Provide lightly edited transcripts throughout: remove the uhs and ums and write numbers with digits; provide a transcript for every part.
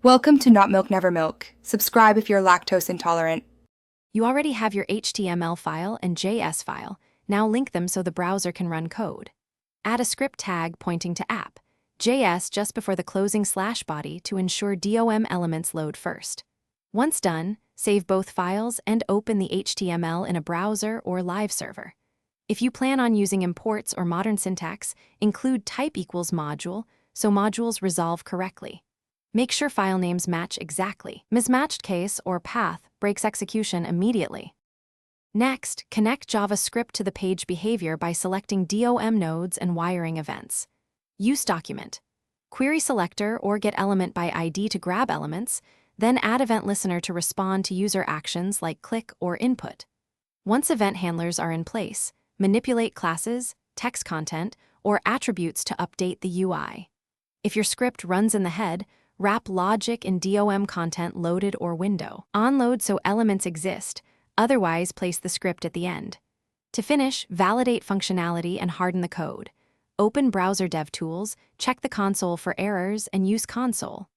Welcome to Not Milk Never Milk. Subscribe if you're lactose intolerant. You already have your HTML file and JS file. Now link them so the browser can run code. Add a script tag pointing to app, JS just before the closing /body to ensure DOM elements load first. Once done, save both files and open the HTML in a browser or live server. If you plan on using imports or modern syntax, include type equals module so modules resolve correctly. Make sure file names match exactly. Mismatched case or path breaks execution immediately. Next, connect Javascript to the page behavior by selecting DOM nodes and wiring events. Use document. Query selector or get element by ID to grab elements, then add event listener to respond to user actions like click or input. Once event handlers are in place, manipulate classes, text content, or attributes to update the UI. If your script runs in the head, wrap logic in DOM content loaded or window. Onload so elements exist, otherwise place the script at the end. To finish, validate functionality and harden the code. Open Browser DevTools, check the console for errors, and use console.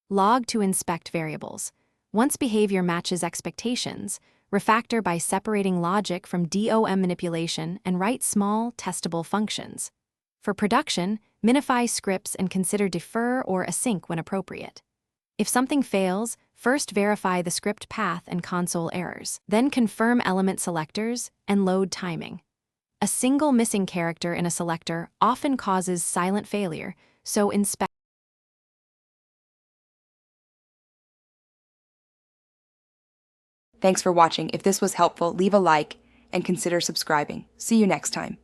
Log to inspect variables. Once behavior matches expectations, refactor by separating logic from DOM manipulation and write small, testable functions. For production, minify scripts and consider defer or async when appropriate. If something fails, first verify the script path and console errors. Then confirm element selectors and load timing. A single missing character in a selector often causes silent failure, so inspect. Thanks for watching. If this was helpful, leave a like and consider subscribing. See you next time.